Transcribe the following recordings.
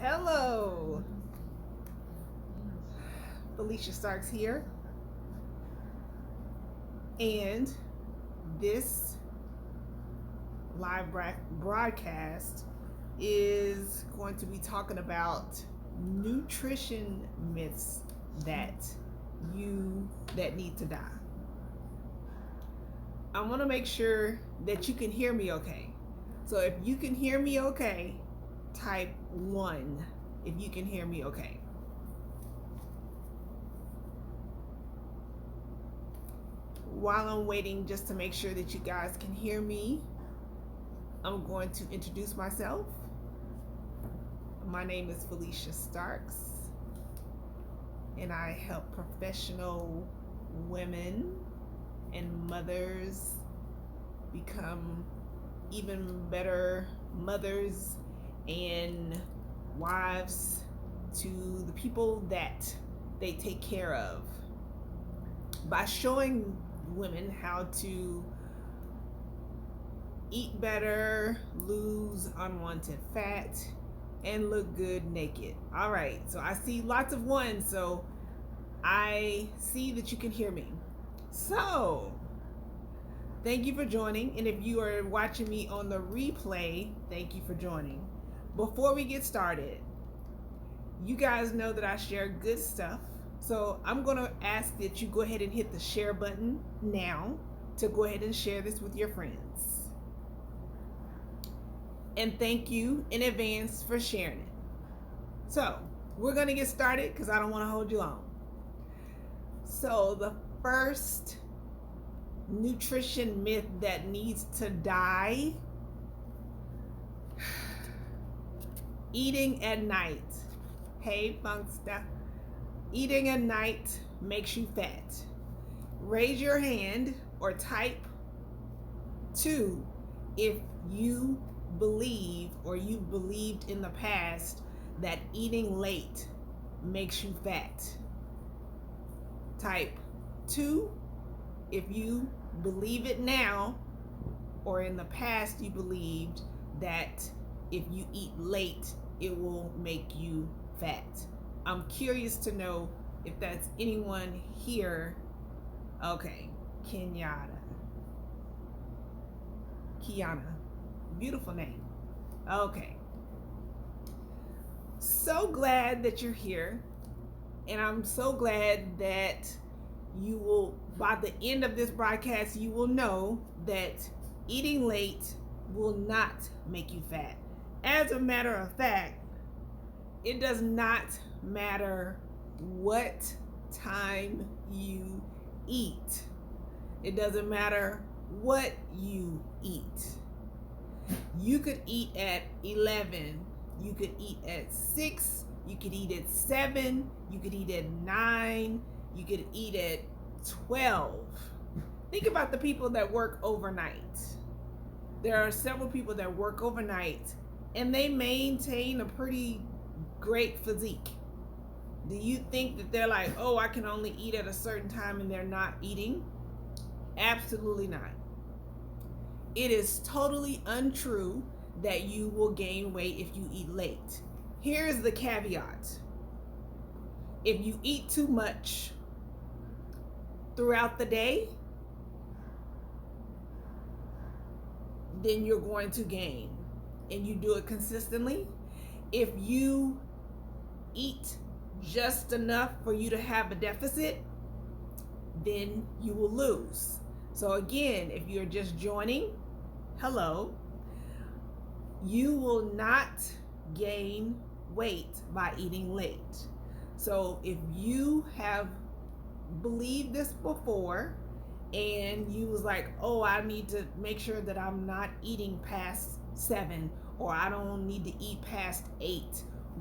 Hello, Felicia Starks here, and this live broadcast is going to be talking about nutrition myths that you that need to die. I want to make sure that you can hear me okay. So if you can hear me okay, type 1 if you can hear me okay. While I'm waiting just to make sure that you guys can hear me, I'm going to introduce myself. My name is Felicia Starks, and I help professional women and mothers become even better mothers and wives to the people that they take care of by showing women how to eat better, lose unwanted fat, and look good naked. All right, so I see lots of ones, so I see that you can hear me. So, thank you for joining, and if you are watching me on the replay, thank you for joining. Before we get started, you guys know that I share good stuff, so I'm going to ask that you go ahead and hit the share button now to go ahead and share this with your friends. And thank you in advance for sharing it. So, we're going to get started because I don't want to hold you long. So, the first nutrition myth that needs to die: eating at night. Hey, Funksta. Eating at night makes you fat. Raise your hand or type 2 if you believe or you've believed in the past that eating late makes you fat. Type 2 if you believe it now, or in the past you believed that if you eat late it will make you fat. I'm curious to know if that's anyone here. Okay, Kiana, beautiful name. Okay, so glad that you're here, and I'm so glad that you will, by the end of this broadcast, you will know that eating late will not make you fat. As a matter of fact, it does not matter what time you eat. It doesn't matter what you eat. You could eat at 11, you could eat at 6, you could eat at 7, you could eat at 9, you could eat at 12. Think about the people that work overnight. There are several people that work overnight and they maintain a pretty great physique. Do you think that they're like, oh, I can only eat at a certain time and they're not eating? Absolutely not. It is totally untrue that you will gain weight if you eat late. Here's the caveat: if you eat too much throughout the day, then you're going to gain, and you do it consistently. If you eat just enough for you to have a deficit, then you will lose. So again, if you're just joining, hello, you will not gain weight by eating late. So if you have believed this before and you was like, oh, I need to make sure that I'm not eating past 7, or I don't need to eat past 8,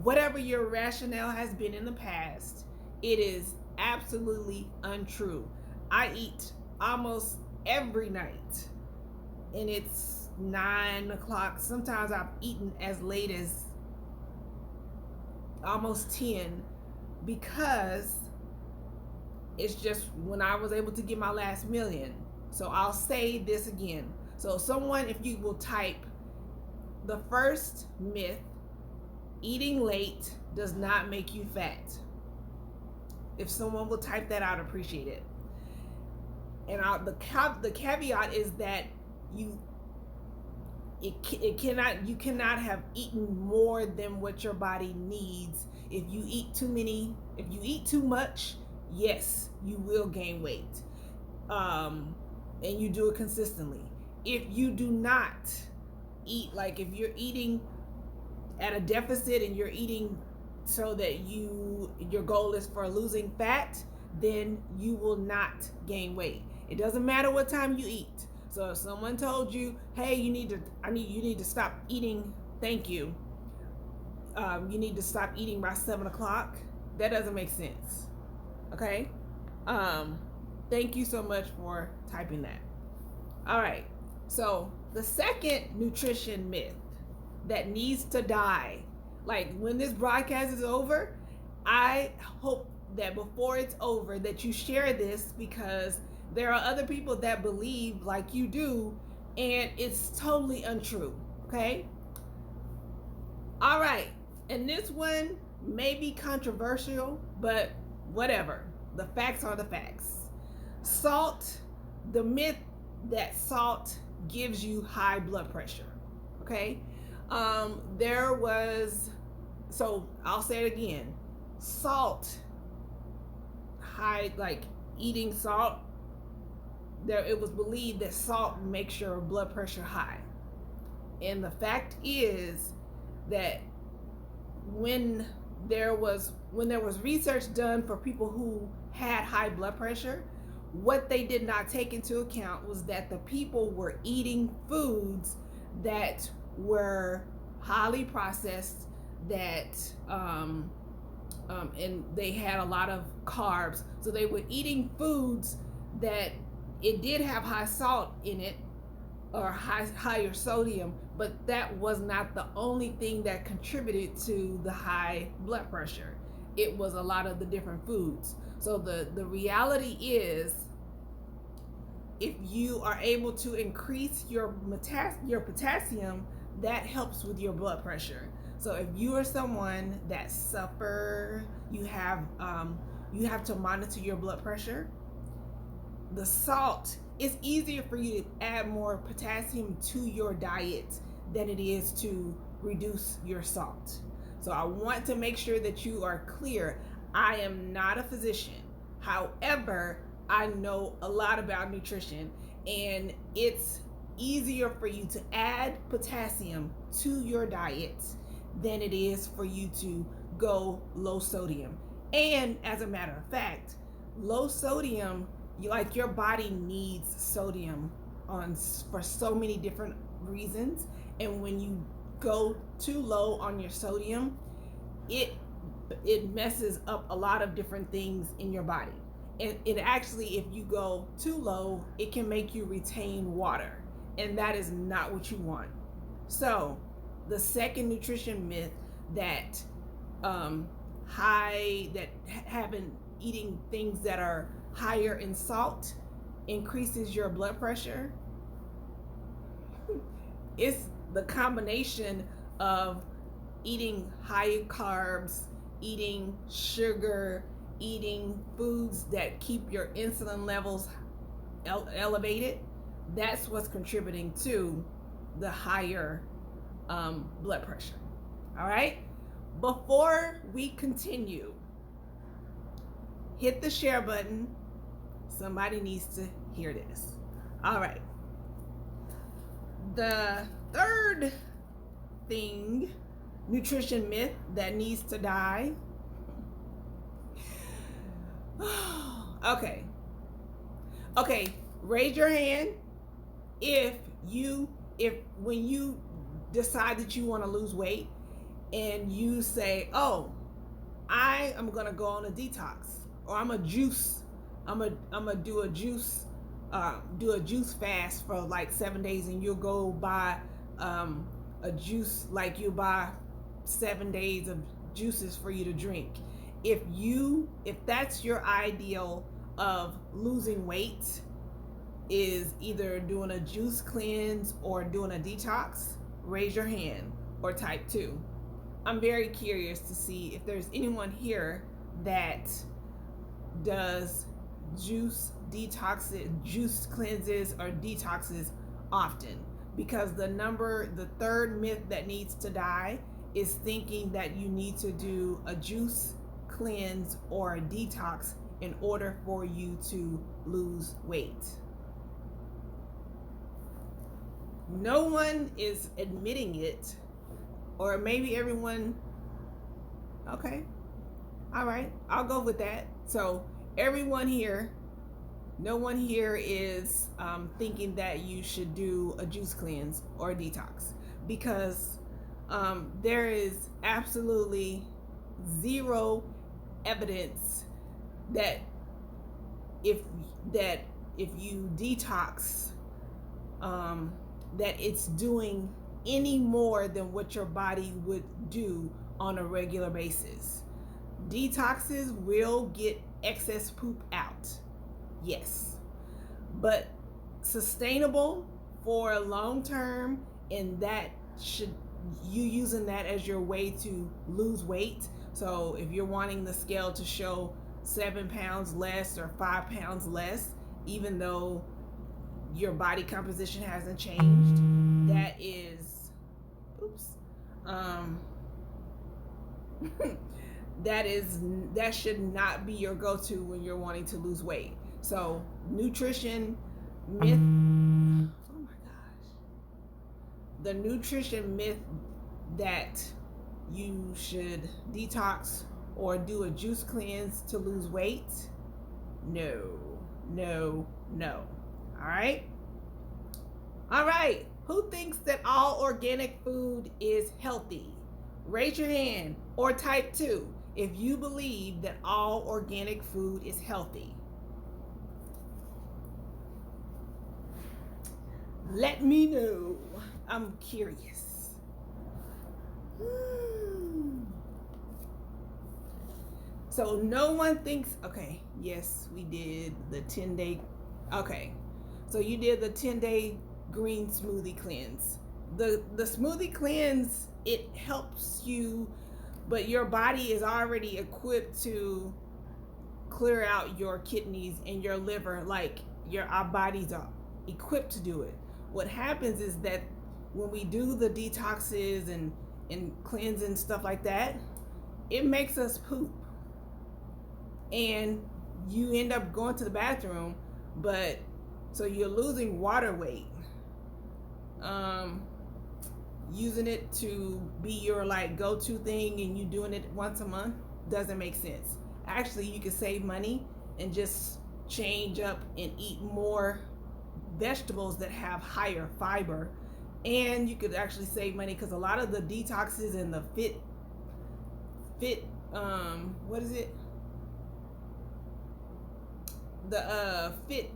whatever your rationale has been in the past, it is absolutely untrue. I eat almost every night, and it's 9 o'clock. Sometimes I've eaten as late as almost 10, because it's just when I was able to get my last million. So I'll say this again. So someone, if you will type the first myth, Eating late does not make you fat. If someone will type that out, appreciate it. And the caveat is that you cannot have eaten more than what your body needs. If you eat too much, yes, you will gain weight. And you do it consistently. If you do not eat, like if you're eating at a deficit and you're eating so that your goal is for losing fat, then you will not gain weight. It doesn't matter what time you eat. So if someone told you, hey, you need to stop eating, thank you. You need to stop eating by 7 o'clock. That doesn't make sense. Okay? Thank you so much for typing that. All right. So the second nutrition myth that needs to die, like when this broadcast is over, I hope that before it's over that you share this, because there are other people that believe like you do, and it's totally untrue. Okay? All right. And this one may be controversial, but whatever. The facts are the facts. Salt, the myth that salt gives you high blood pressure. Okay? So I'll say it again. Salt, eating salt, it was believed that salt makes your blood pressure high. And the fact is that when there was research done for people who had high blood pressure, what they did not take into account was that the people were eating foods that were highly processed, that and they had a lot of carbs. So they were eating foods that it did have high salt in it, or higher sodium, but that was not the only thing that contributed to the high blood pressure. It was a lot of the different foods. So the reality is, if you are able to increase your potassium, that helps with your blood pressure. So if you are someone that suffer, you have to monitor your blood pressure. The salt, it's easier for you to add more potassium to your diet than it is to reduce your salt. So I want to make sure that you are clear. I am not a physician. However, I know a lot about nutrition, and it's easier for you to add potassium to your diet than it is for you to go low sodium. And as a matter of fact, low sodium, your body needs sodium for so many different reasons, and when you go too low on your sodium, it messes up a lot of different things in your body. And it actually, if you go too low, it can make you retain water, and that is not what you want. So the second nutrition myth that eating things that are higher in salt increases your blood pressure. It's the combination of eating high carbs, eating sugar, eating foods that keep your insulin levels elevated. That's what's contributing to the higher blood pressure. All right? Before we continue, hit the share button. Somebody needs to hear this. All right. The third thing, nutrition myth that needs to die. Okay, raise your hand if when you decide that you want to lose weight and you say, oh, I am gonna go on a detox, or I'm gonna do a juice fast for like 7 days, and you'll go buy a juice, like you buy 7 days of juices for you to drink. If that's your ideal of losing weight, is either doing a juice cleanse or doing a detox, raise your hand or type 2. I'm very curious to see if there's anyone here that does juice cleanses or detoxes often, because the third myth that needs to die is thinking that you need to do a juice cleanse or a detox in order for you to lose weight. No one is admitting it, or maybe everyone. Okay, all right, I'll go with that. So everyone here, no one here is thinking that you should do a juice cleanse or a detox, because there is absolutely zero evidence that if you detox, that it's doing any more than what your body would do on a regular basis. Detoxes will get excess poop out, yes, but sustainable for long term, and that should you using that as your way to lose weight. So if you're wanting the scale to show 7 pounds less or 5 pounds less, even though your body composition hasn't changed, that is, oops, that should not be your go-to when you're wanting to lose weight. So nutrition myth, oh my gosh, the nutrition myth that you should detox or do a juice cleanse to lose weight, no. All right, who thinks that all organic food is healthy? Raise your hand, or type 2 if you believe that all organic food is healthy. Let me know. I'm curious. So no one thinks, okay, yes, we did the 10-day, okay. So you did the 10-day green smoothie cleanse. The smoothie cleanse, it helps you, but your body is already equipped to clear out your kidneys and your liver. Like our bodies are equipped to do it. What happens is that when we do the detoxes and cleansing stuff like that, it makes us poop, and you end up going to the bathroom, but so you're losing water weight. Using it to be your like go-to thing and you doing it once a month doesn't make sense. Actually, you could save money and just change up and eat more vegetables that have higher fiber, and you could actually save money, because a lot of the detoxes and the fit what is it, the fit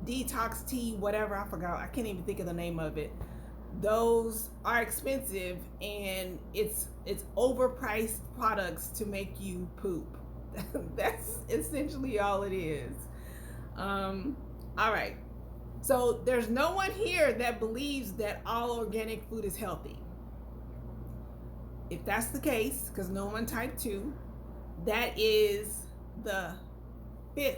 detox tea, whatever, I forgot, I can't even think of the name of it. Those are expensive, and it's overpriced products to make you poop. That's essentially all it is. All right, so there's no one here that believes that all organic food is healthy. If that's the case, because no one typed 2, that is the 5th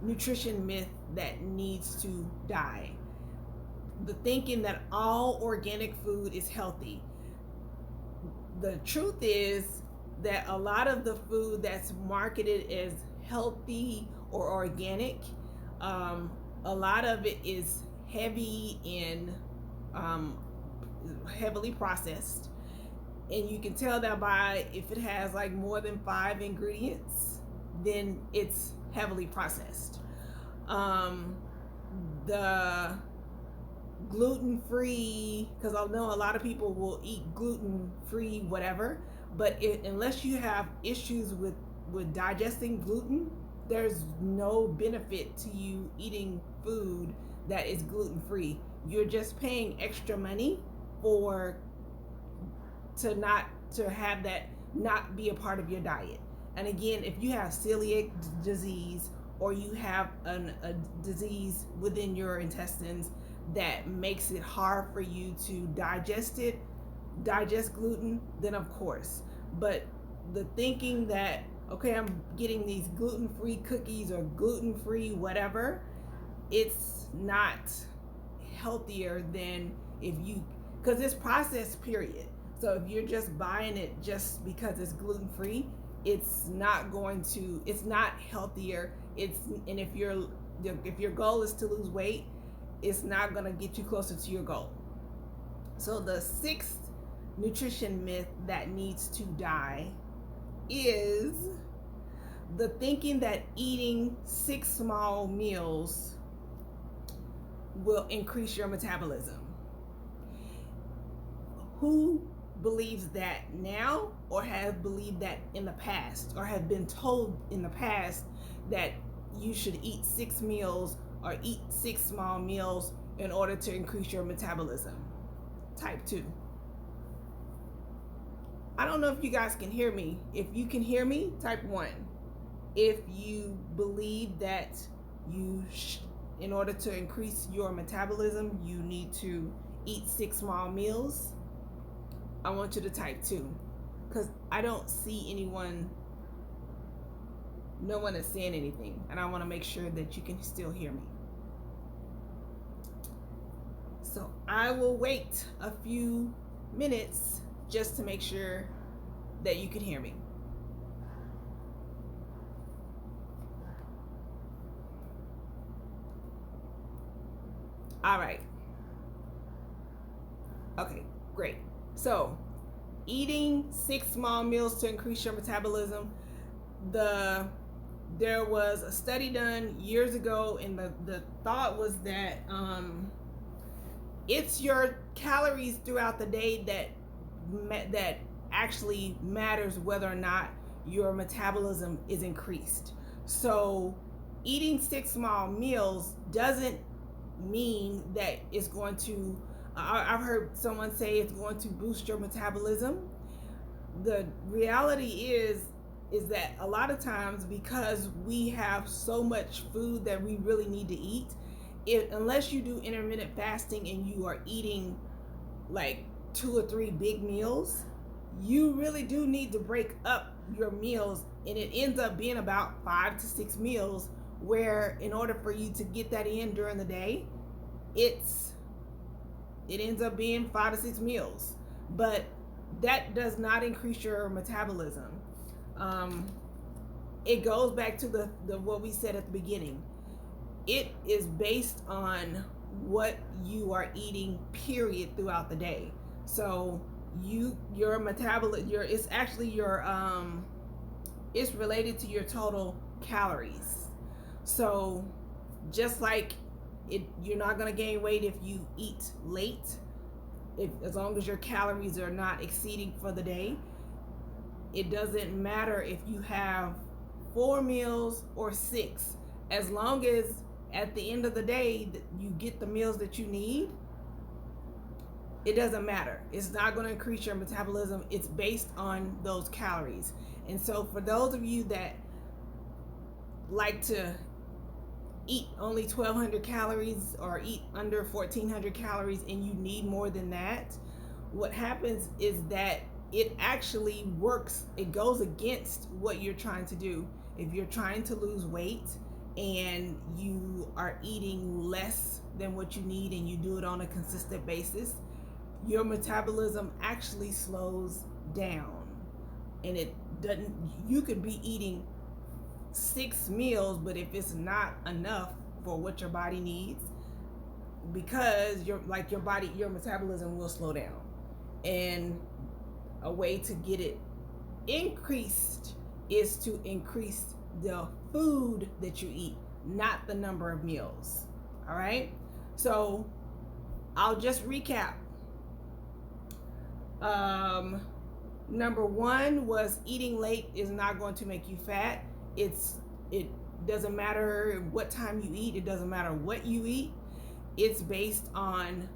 nutrition myth that needs to die. The thinking that all organic food is healthy. The truth is that a lot of the food that's marketed as healthy or organic, a lot of it is heavy in heavily processed, and you can tell that by if it has like more than 5 ingredients, then it's heavily processed. The gluten-free, because I know a lot of people will eat gluten-free whatever, but unless you have issues with digesting gluten, there's no benefit to you eating food that is gluten-free. You're just paying extra money to have that not be a part of your diet. And again, if you have celiac disease, or you have a disease within your intestines that makes it hard for you to digest it, digest gluten, then of course. But the thinking that, okay, I'm getting these gluten-free cookies or gluten-free whatever, it's not healthier than if you, because it's processed, period. So if you're just buying it just because it's gluten-free, it's not healthier. And if your goal is to lose weight, it's not going to get you closer to your goal. So the sixth nutrition myth that needs to die is the thinking that eating 6 small meals will increase your metabolism. Who believes that now, or have believed that in the past, or have been told in the past that you should eat 6 meals or eat 6 small meals in order to increase your metabolism? Type 2. I don't know if you guys can hear me. If you can hear me, type 1. If you believe that in order to increase your metabolism, you need to eat 6 small meals, I want you to type 2, because I don't see no one is saying anything, and I want to make sure that you can still hear me. So I will wait a few minutes just to make sure that you can hear me. All right. Okay, great. So, eating 6 small meals to increase your metabolism. There was a study done years ago, and the thought was that it's your calories throughout the day that actually matters whether or not your metabolism is increased. So, eating 6 small meals doesn't mean that it's going to I've heard someone say it's going to boost your metabolism. The reality is that a lot of times, because we have so much food that we really need to eat, unless you do intermittent fasting and you are eating like 2 or 3 big meals, you really do need to break up your meals, and it ends up being about 5 to 6 meals, where in order for you to get that in during the day, it ends up being 5 to 6 meals. But that does not increase your metabolism. It goes back to the what we said at the beginning. It is based on what you are eating, period, throughout the day. So your metabolism, it's actually it's related to your total calories. So just like you're not going to gain weight if you eat late, as long as your calories are not exceeding for the day. It doesn't matter if you have 4 meals or 6, as long as at the end of the day you get the meals that you need. It doesn't matter. It's not going to increase your metabolism. It's based on those calories. And so for those of you that like to eat only 1,200 calories or eat under 1,400 calories and you need more than that, what happens is that it actually works. It goes against what you're trying to do. If you're trying to lose weight and you are eating less than what you need and you do it on a consistent basis, your metabolism actually slows down. And it doesn't, you could be eating 6 meals, but if it's not enough for what your body needs, because your metabolism will slow down. And a way to get it increased is to increase the food that you eat, not the number of meals. All right, so I'll just recap. Number 1 was eating late is not going to make you fat. It doesn't matter what time you eat. It doesn't matter what you eat. It's based on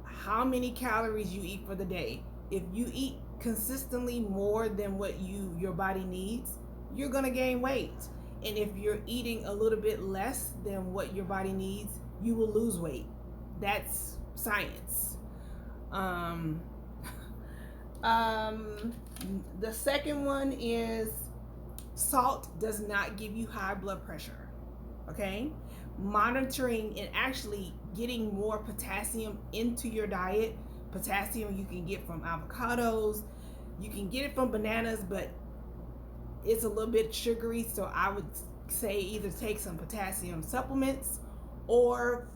how many calories you eat for the day. If you eat consistently more than what your body needs, you're gonna gain weight. And if you're eating a little bit less than what your body needs, you will lose weight. That's science. The second one is salt does not give you high blood pressure. Okay, monitoring and actually getting more potassium into your diet. Potassium you can get from avocados, you can get it from bananas, but it's a little bit sugary, so I would say either take some potassium supplements or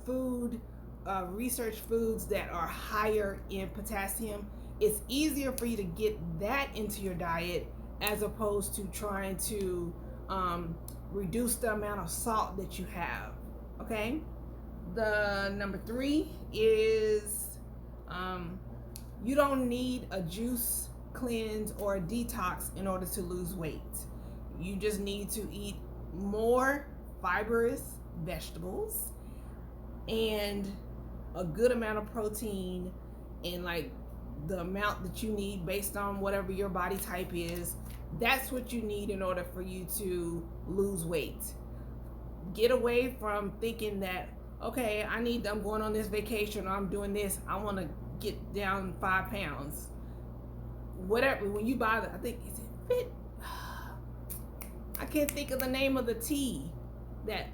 research foods that are higher in potassium. It's easier for you to get that into your diet as opposed to trying to reduce the amount of salt that you have. Okay, the number 3 is you don't need a juice cleanse or a detox in order to lose weight. You just need to eat more fibrous vegetables and a good amount of protein, and like the amount that you need based on whatever your body type is. That's what you need in order for you to lose weight. Get away from thinking that, okay, I'm going on this vacation, or I'm doing this, I want to get down 5 pounds. Whatever, when you buy I think, is it Fit? I can't think of the name of the tea that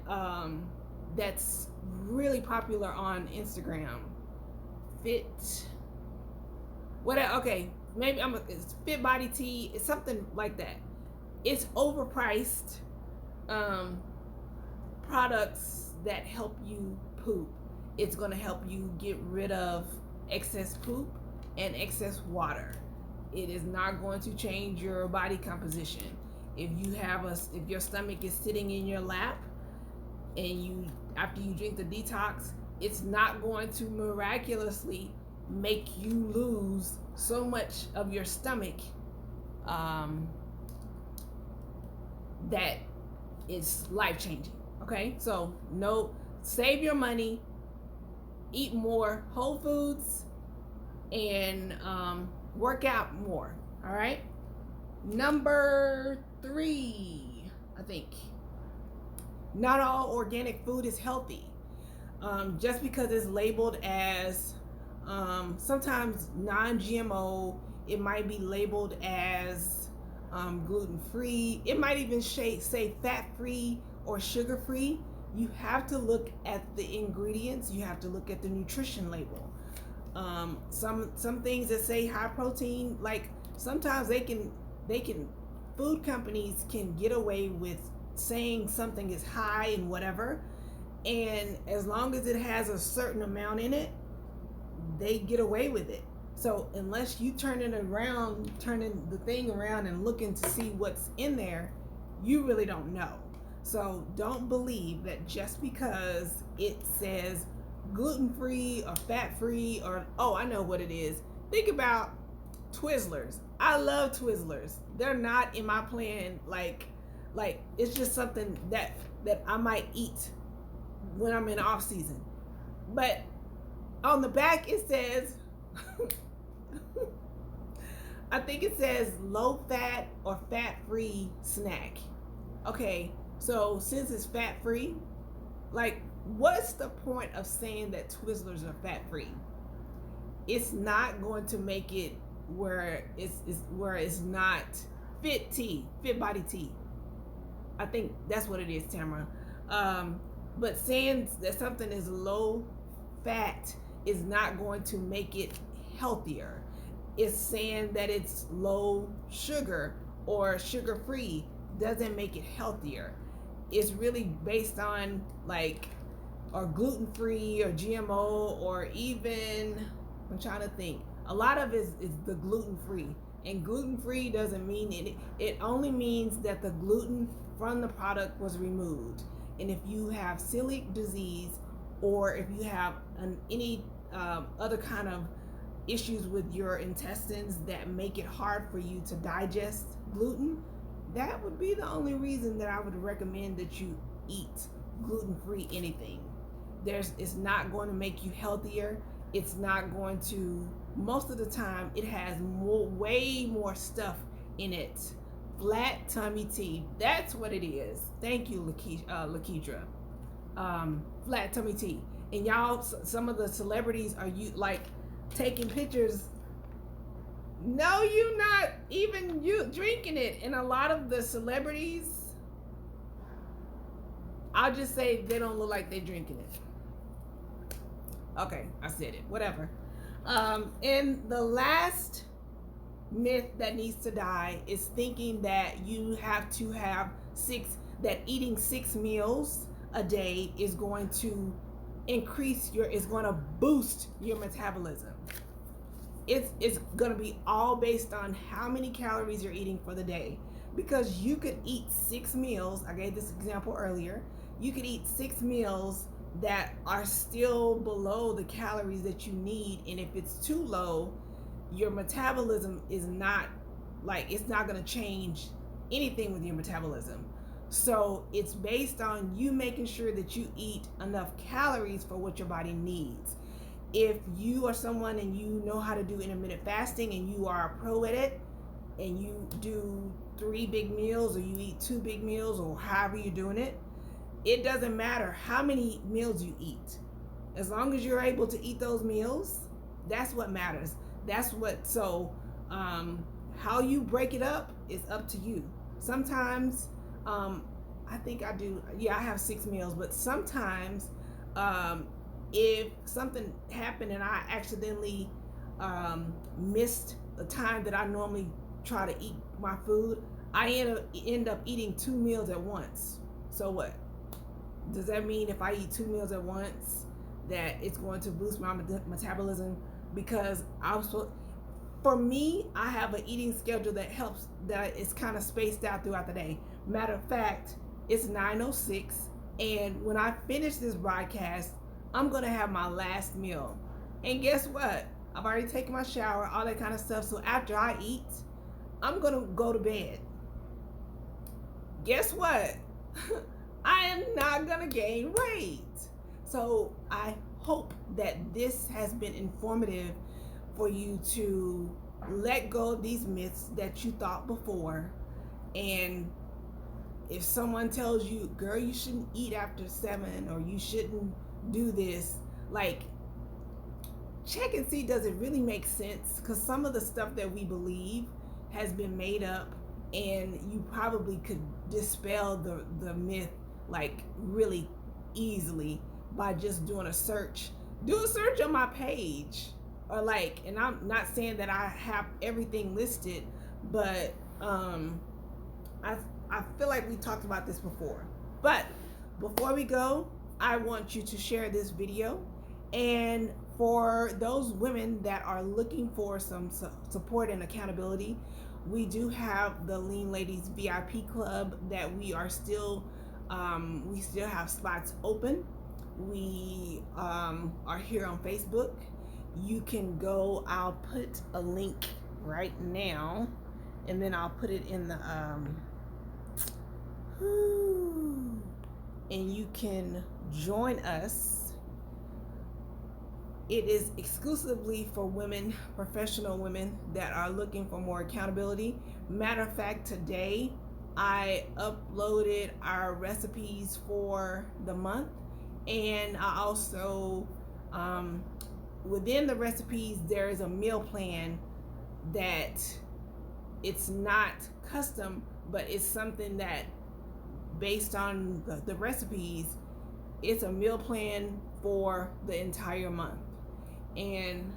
that's really popular on Instagram. Fit, whatever. Okay, maybe it's Fit Body Tea. It's something like that. It's overpriced products that help you poop. It's going to help you get rid of excess poop and excess water. It is not going to change your body composition. If your stomach is sitting in your lap and after you drink the detox, it's not going to miraculously make you lose so much of your stomach that is life-changing. Okay, so no, save your money, eat more whole foods, and work out more. All right, number 3, I think, not all organic food is healthy. Just because it's labeled as sometimes non-GMO, it might be labeled as gluten-free. It might even say fat-free or sugar-free. You have to look at the ingredients. You have to look at the nutrition label. Some things that say high protein, like sometimes they can food companies can get away with saying something is high in whatever, and as long as it has a certain amount in it, they get away with it. So unless you turning the thing around and looking to see what's in there, you really don't know. So don't believe that just because it says gluten-free or fat-free, or oh, I know what it is. Think about Twizzlers. I love Twizzlers. They're not in my plan. Like it's just something that I might eat when I'm in off season. But on the back it says I think it says low fat or fat free snack. Okay, so since it's fat free, like what's the point of saying that Twizzlers are fat free? It's not going to make it where it's not fit body tea. I think that's what it is, Tamara. But saying that something is low fat is not going to make it healthier. It's saying that it's low sugar or sugar free doesn't make it healthier. It's really based on or gluten free or GMO, or even, I'm trying to think, a lot of it is the gluten free. And gluten free doesn't mean it only means that the gluten from the product was removed. And if you have celiac disease, or if you have any other kind of issues with your intestines that make it hard for you to digest gluten, that would be the only reason that I would recommend that you eat gluten-free anything. It's not going to make you healthier. It's not going to, most of the time it has way more stuff in it. Flat tummy tea, that's what it is. Thank you, Lakeisha. Flat tummy tea. And y'all, some of the celebrities are taking pictures No, you not even you drinking it. And a lot of the celebrities, I'll just say they don't look like they're drinking it. Okay, I said it. Whatever. And the last myth that needs to die is thinking that you have to have that eating 6 meals a day is going to is going to boost your metabolism. It's going to be all based on how many calories you're eating for the day, because you could eat 6 meals. I gave this example earlier. You could eat 6 meals that are still below the calories that you need, and if it's too low, your metabolism is not it's not going to change anything with your metabolism. So it's based on you making sure that you eat enough calories for what your body needs. If you are someone and you know how to do intermittent fasting and you are a pro at it, and you do 3 big meals or you eat 2 big meals or however you're doing it, it doesn't matter how many meals you eat. As long as you're able to eat those meals, that's what matters. How you break it up is up to you. Sometimes, I think I do, I have 6 meals, but sometimes, if something happened and I accidentally missed the time that I normally try to eat my food, I end up eating 2 meals at once. So what? Does that mean if I eat 2 meals at once that it's going to boost my metabolism? Because for me, I have an eating schedule that helps, that is kind of spaced out throughout the day. Matter of fact, it's 9:06, and when I finish this broadcast, I'm gonna have my last meal. And guess what? I've already taken my shower, all that kind of stuff. So after I eat, I'm gonna go to bed. Guess what? I am not gonna gain weight. So I hope that this has been informative for you to let go of these myths that you thought before. And if someone tells you, girl, you shouldn't eat after 7, or you shouldn't do this, check and see, does it really make sense? Because some of the stuff that we believe has been made up, and you probably could dispel the myth really easily by just doing a search. Do a search on my page, or and I'm not saying that I have everything listed, but I feel like we talked about this before. But before we go, I want you to share this video. And for those women that are looking for some support and accountability, we do have the Lean Ladies VIP Club that we still have spots open. We are here on Facebook. You can go, I'll put a link right now, and then I'll put it in the and you can join us. It is exclusively for women, professional women that are looking for more accountability. Matter of fact, today I uploaded our recipes for the month, and I also within the recipes there is a meal plan that it's not custom, but it's something that based on the recipes, it's a meal plan for the entire month. And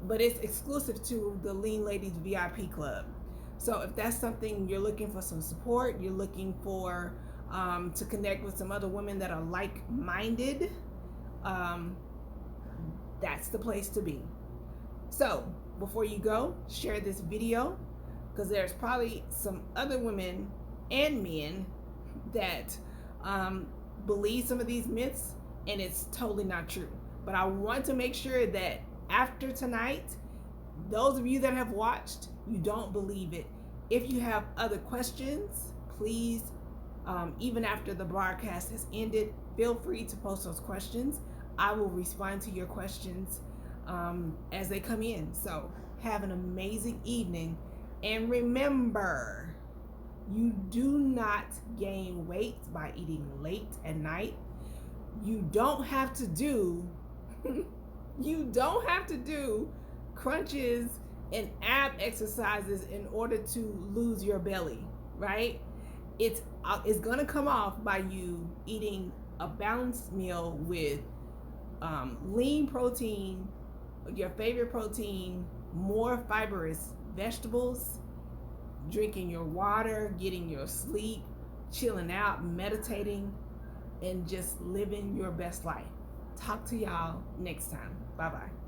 but it's exclusive to the Lean Ladies VIP Club. So if that's something you're looking for, some support, you're looking for to connect with some other women that are like-minded, that's the place to be. So before you go, share this video, because there's probably some other women and men that believe some of these myths, and it's totally not true. But I want to make sure that after tonight, those of you that have watched, you don't believe it. If you have other questions, please, even after the broadcast has ended, feel free to post those questions. I will respond to your questions as they come in. So have an amazing evening, and remember, you do not gain weight by eating late at night. You don't have to do crunches and ab exercises in order to lose your belly, right? It's gonna come off by you eating a balanced meal with lean protein, your favorite protein, more fibrous vegetables, drinking your water, getting your sleep, chilling out, meditating, and just living your best life. Talk to y'all next time. Bye bye.